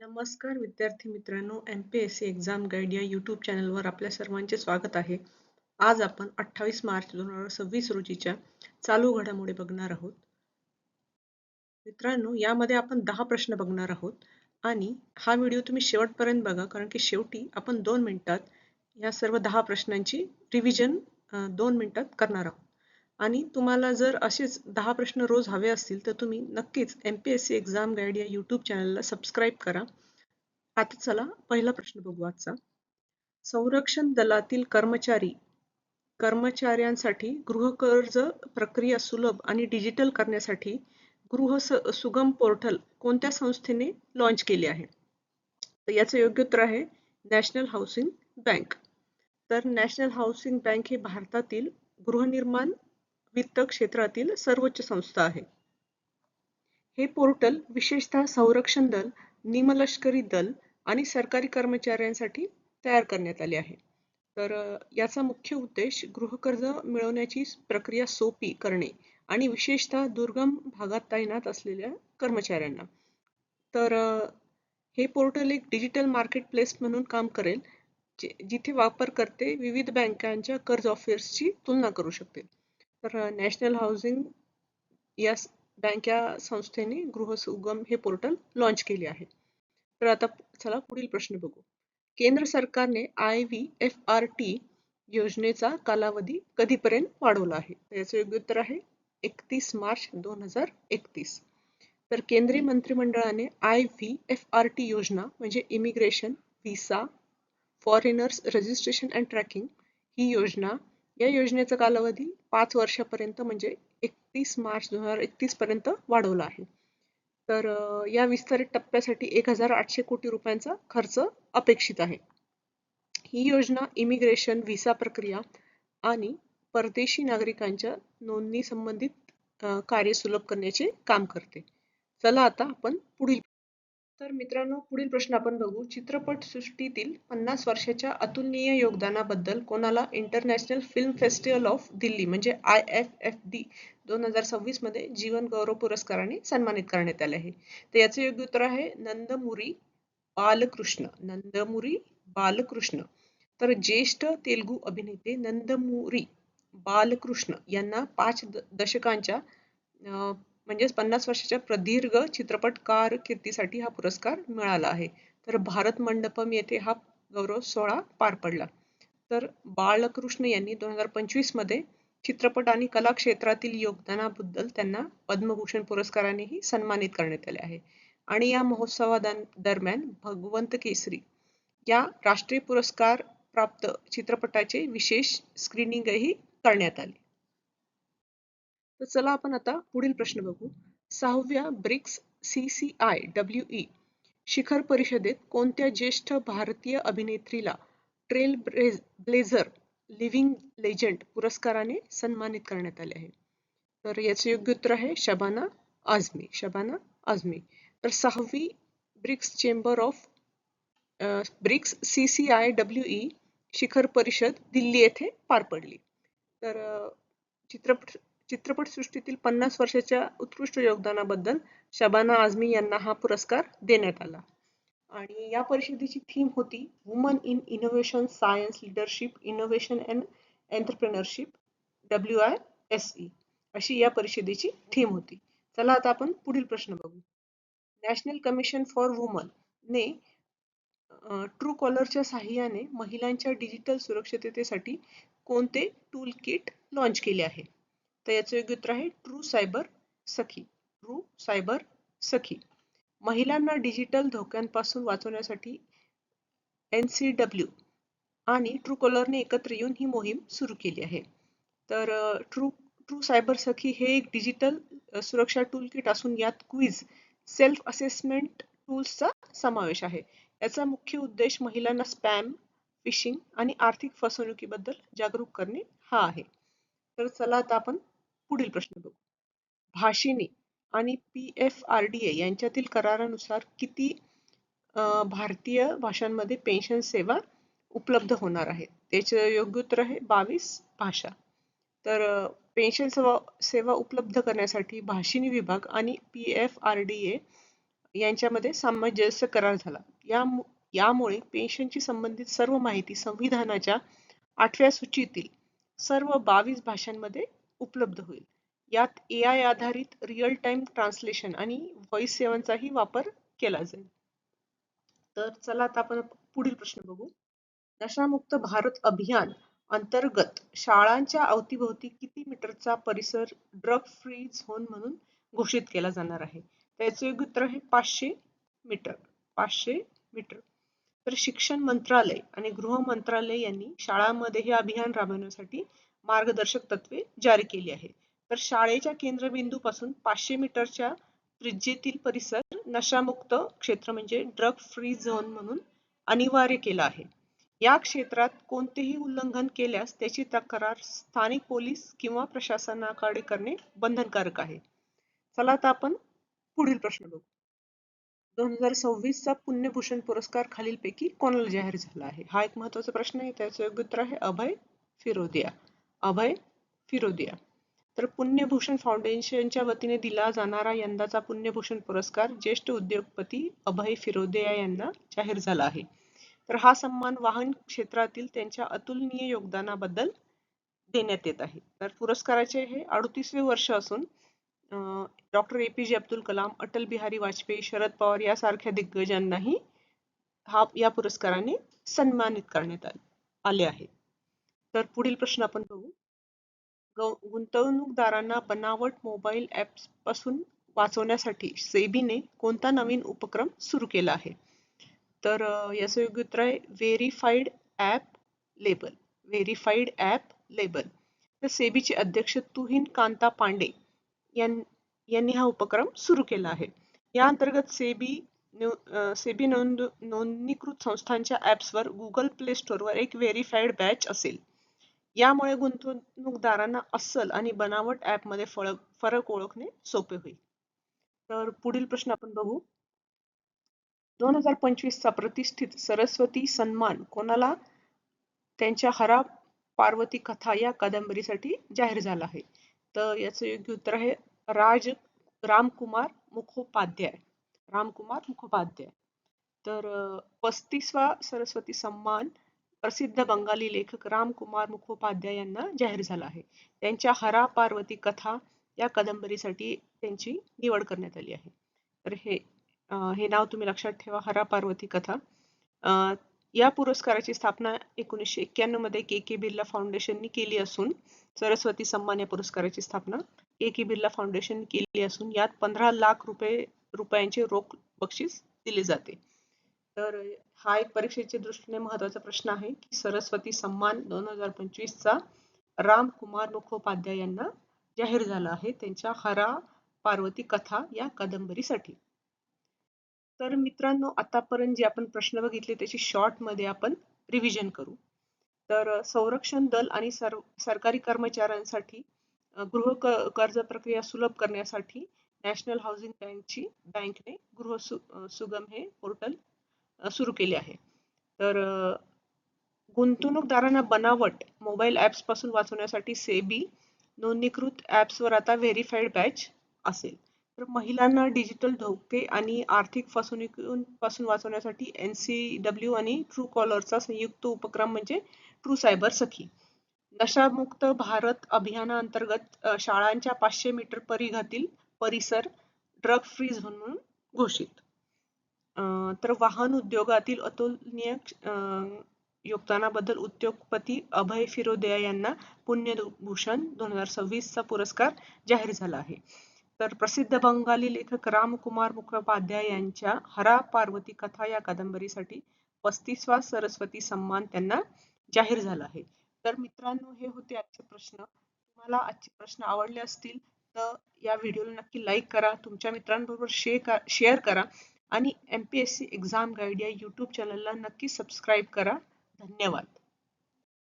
नमस्कार विद्यार्थी मित्रांनो, MPSC एक्झाम गाईड या यूट्यूब चॅनलवर आपल्या सर्वांचे स्वागत आहे. आज आपण 28 मार्च 2026 रोजीच्या चालू घडामोडी बघणार आहोत. मित्रांनो, यामध्ये आपण 10 प्रश्न बघणार आहोत आणि हा व्हिडिओ तुम्ही शेवटपर्यंत बघा, कारण की शेवटी आपण 2 मिनिटात या सर्व 10 प्रश्नांची रिव्हिजन 2 मिनिटात करणार आहोत. आणि तुम्हाला जर असेच 10 प्रश्न रोज हवे असतील तर तुम्ही नक्कीच MPSC एक्झाम गाईड या यूट्यूब चॅनलला सबस्क्राईब करा. आता चला पहिला प्रश्न बघू आजचा. संरक्षण दलातील कर्मचाऱ्यांसाठी गृहकर्ज प्रक्रिया सुलभ आणि डिजिटल करण्यासाठी सुगम पोर्टल कोणत्या संस्थेने लॉन्च केले आहे? तर याचं योग्य उत्तर आहे नॅशनल हाऊसिंग बँक. तर नॅशनल हाऊसिंग बँक ही भारतातील गृहनिर्माण वित्त क्षेत्रातील सर्वोच्च संस्था आहे. हे पोर्टल विशेषतः संरक्षण दल, निमलष्करी दल आणि सरकारी कर्मचाऱ्यांसाठी तयार करण्यात आले आहे. तर याचा मुख्य उद्देश गृहकर्ज मिळवण्याची प्रक्रिया सोपी करणे आणि विशेषतः दुर्गम भागात तैनात असलेल्या कर्मचाऱ्यांना. तर हे पोर्टल एक डिजिटल मार्केटप्लेस म्हणून काम करेल, जिथे वापरकर्ते विविध बँकांच्या कर्ज ऑफर्सची तुलना करू शकतील. तर नॅशनल हाऊसिंग या बँक या संस्थेने गृहसुगम हे पोर्टल लॉन्च केले आहे. तर आता चला पुढील प्रश्न बघू. केंद्र सरकारने IVFRT योजनेचा कालावधी कधीपर्यंत वाढवला आहे? याचे योग्य उत्तर आहे 31 मार्च 2031. तर केंद्रीय मंत्रिमंडळाने IVFRT योजना म्हणजे immigration, visa, foreigners registration and tracking ही योजना, या योजनेचा कालावधी 5 वर्षापर्यंत म्हणजे 31 मार्च 2031 पर्यंत वाढवला आहे. तर या विस्तारित टप्प्यासाठी 1800 कोटी रुपयांचा खर्च अपेक्षित आहे. ही योजना इमिग्रेशन, व्हिसा प्रक्रिया आणि परदेशी नागरिकांच्या नोंदणी संबंधित कार्य सुलभ करण्याचे काम करते. चला आता आपण पुढील. तर मित्रांनो, पुढील प्रश्न आपण बघू. चित्रपट सृष्टीतील 50 वर्षाच्या अतुलनीय योगदानाबद्दल कोणाला international film festival of Delhi म्हणजे IFFD 2026 मध्ये जीवन गौरव पुरस्काराने सन्मानित करण्यात आले आहे? तर याचे योग्य उत्तर आहे नंदमुरी बालकृष्ण. नंदमुरी बालकृष्ण. तर ज्येष्ठ तेलुगू अभिनेते नंदमुरी बालकृष्ण यांना 5 दशकांच्या म्हणजेच 50 वर्षाच्या प्रदीर्घ चित्रपट कारकिर्दीसाठी हा पुरस्कार मिळाला आहे. तर भारत मंडपम येथे हा गौरव सोहळा पार पडला. तर बालकृष्ण यांनी 2025 मध्ये चित्रपट आणि कला क्षेत्रातील योगदानाबद्दल त्यांना पद्मभूषण पुरस्कारानेही सन्मानित करण्यात आले आहे. आणि या महोत्सवादरम्यान भगवंत केसरी या राष्ट्रीय पुरस्कार प्राप्त चित्रपटाचे विशेष स्क्रीनिंगही करण्यात आले. तर चला आपण आता पुढील प्रश्न बघू. 6व्या ब्रिक्स CCIWE शिखर परिषदेत कोणत्या ज्येष्ठ भारतीय अभिनेत्रीला ट्रेल ब्लेझर लिव्हिंग लेजंड पुरस्काराने सन्मानित करण्यात आले आहे? तर याचे योग्य उत्तर आहे शबाना आझमी. शबाना आझमी. तर 6वी BRICS chamber of BRICS CCIWE शिखर परिषद दिल्ली येथे पार पडली. तर चित्रपटसृष्टीतील 50 वर्षाच्या उत्कृष्ट योगदानाबद्दल शबाना आझमी यांना हा पुरस्कार देण्यात आला. आणि या परिषदेची थीम होती woman in innovation, science, leadership, innovation and entrepreneurship WISE अशी या परिषदेची थीम होती. चला आता आपण पुढील प्रश्न बघू. नॅशनल कमिशन फॉर वुमन ने ट्रू कॉलरच्या साहाय्याने महिलांच्या डिजिटल सुरक्षिततेसाठी कोणते टूल किट लॉन्च केले आहे? तर याचे योग्य उत्तर आहे ट्रू सायबर सखी. ट्रू सायबर सखी. महिलांना डिजिटल धोक्यांपासून वाचवण्यासाठी NCW आणि ट्रू कॉलरने एकत्र येऊन ही मोहीम सुरू केली आहे. तर ट्रू सायबर सखी हे एक डिजिटल सुरक्षा टूल किट असून यात क्विज, सेल्फ असेसमेंट टूल्सचा समावेश आहे. याचा मुख्य उद्देश महिलांना स्पॅम, फिशिंग आणि आर्थिक फसवणुकीबद्दल जागरूक करणे हा आहे. तर चला आता आपण पुढील प्रश्न बघू. भाषिणी आणि PFRDA यांच्यातील करारानुसार किती भारतीय भाषांमध्ये पेन्शन सेवा उपलब्ध होणार आहे? त्याचे योग्य उत्तर आहे 22 भाषा. तर पेन्शन सेवा उपलब्ध करण्यासाठी भाषिणी विभाग आणि PFRDA यांच्यामध्ये सामंजस्य करार झाला. यामुळे पेन्शनशी संबंधित सर्व माहिती संविधानाच्या 8व्या सूचीतील सर्व 22 भाषांमध्ये उपलब्ध होईल. यात AI आधारित रिअल टाइम ट्रान्सलेशन आणि व्हॉइस सेवांचाही वापर केला जाईल. तर चला आता आपण पुढील प्रश्न बघू. नशामुक्त भारत अभियान अंतर्गत शाळांच्या अवतीभोवती किती मीटरचा परिसर ड्रग फ्री झोन म्हणून घोषित केला जाणार आहे? त्याचे योग्य उत्तर आहे 500 मीटर. 500 मीटर. तर शिक्षण मंत्रालय आणि गृह मंत्रालय यांनी शाळांमध्ये हे अभियान राबवण्यासाठी मार्गदर्शक तत्वे जारी केली आहे. तर शाळेच्या केंद्रबिंदूपासून 500 मीटरच्या त्रिज्येतील परिसर नशामुक्त क्षेत्र म्हणजे ड्रग फ्री झोन म्हणून अनिवार्य केला आहे. या क्षेत्रात कोणतेही उल्लंघन केल्यास त्याची तक्रार स्थानिक पोलीस किंवा प्रशासनाकडे करणे बंधनकारक आहे. चला आता आपण पुढील प्रश्न बघू. 2026 चा पुण्यभूषण पुरस्कार खालीलपैकी कोणाला जाहीर झाला आहे? हा एक महत्त्वाचा प्रश्न आहे. त्याचे योग्य उत्तर आहे अभय फिरोदिया. अभय फिरोदिया. तर पुण्यभूषण फाउंडेशनच्या वतीने दिला जाणारा यंदाचा पुण्यभूषण पुरस्कार ज्येष्ठ उद्योगपती अभय फिरोदिया यांना जाहीर झाला आहे. तर हा सन्मान वाहन क्षेत्रातील त्यांच्या अतुलनीय योगदानाबद्दल देण्यात येत आहे. तर पुरस्काराचे हे 38वे वर्ष असून डॉक्टर APJ अब्दुल कलाम, अटल बिहारी वाजपेयी, शरद पवार यासारख्या दिग्गजांनाही या पुरस्काराने सन्मानित करण्यात आले आहे. तर पुढील प्रश्न आपण बघू. गुंतवणूकदारांना बनावट मोबाईल ऍप्स पासून वाचवण्यासाठी सेबीने कोणता नवीन उपक्रम सुरू केला आहे? तर याचं योग्य उत्तर आहे verified app label. Verified app label. तर सेबीचे अध्यक्ष तुहिन कांता पांडे यांनी हा उपक्रम सुरू केला आहे. या अंतर्गत सेबी नोंदणीकृत संस्थांच्या ऍप्सवर गुगल प्ले स्टोअरवर एक व्हेरीफाईड बॅच असेल. यामुळे गुंतवणूकदारांना अस्सल आणि बनावट ऍपमध्ये फरक ओळखणे सोपे होईल. तर पुढील प्रश्न आपण बघू. 2025 चा प्रतिष्ठित सरस्वती सन्मान कोणाला त्यांच्या हरा पार्वती कथा या कादंबरीसाठी जाहीर झाला आहे? तर याचं योग्य उत्तर आहे रामकुमार मुखोपाध्याय. रामकुमार मुखोपाध्याय. तर 35वा सरस्वती सन्मान प्रसिद्ध बंगाली लेखक रामकुमार मुखोपाध्याय यांना जाहीर झाला आहे. त्यांच्या हरा पार्वती कथा या कादंबरीसाठी त्यांची निवड करण्यात आली आहे. तर हे नाव तुम्ही लक्षात ठेवा, हरा पार्वती कथा. या पुरस्काराची स्थापना 1991 मध्ये KK बिर्ला फाउंडेशननी केली असून सरस्वती सन्मान या पुरस्काराची स्थापना KK बिर्ला फाउंडेशन केली असून यात 15 लाख रुपयांचे रोख बक्षीस दिले जाते. तर हा एक परीक्षेच्या दृष्टीने महत्त्वाचा प्रश्न आहे की सरस्वती सन्मान 2025 चा रामकुमार मुखोपाध्याय यांना जाहीर झाला आहे त्यांच्या हरा पार्वती कथा या कादंबरीसाठी. तर मित्रांनो, आतापर्यंत जे आपण प्रश्न बघितले त्याची शॉर्ट मध्ये आपण रिव्हिजन करू. तर संरक्षण दल आणि सरकारी कर्मचाऱ्यांसाठी गृह कर्ज प्रक्रिया सुलभ करण्यासाठी नॅशनल हाऊसिंग बँकने गृह सुगम हे पोर्टल सुरू केले आहे. तर गुंतवणूकदारांना बनावट मोबाईल ऍप्स पासून वाचवण्यासाठी सेबी नोंदणीकृत ऍप्सवर आता व्हेरीफाईड बॅच असेल. तर महिलांना डिजिटल धोके आणि आर्थिक फसवणुकीपासून वाचवण्यासाठी NCW आणि ट्रू कॉलरचा संयुक्त उपक्रम म्हणजे ट्रू सायबर सखी. नशामुक्त भारत अभियानाअंतर्गत शाळांच्या 500 मीटर परिघातील परिसर ड्रग फ्री झोन म्हणून घोषित. तर वाहन उद्योगातील अतुलनीय योगदानाबद्दल उद्योगपती अभय फिरोदिया यांना पुण्यभूषण 2026 चा पुरस्कार जाहीर झाला आहे. तर प्रसिद्ध बंगाली लेखक रामकुमार मुखोपाध्याय यांच्या हरा पार्वती कथा या कादंबरीसाठी 35वा सरस्वती सन्मान त्यांना जाहीर झाला आहे. तर मित्रांनो, हे होते आजचे प्रश्न. तुम्हाला आजचे प्रश्न आवडले असतील तर या व्हिडिओला नक्की लाईक करा, तुमच्या मित्रांबरोबर शेअर करा आणि MPSC एक्झाम गाईड या YouTube चॅनलला नक्की सबस्क्राईब करा. धन्यवाद.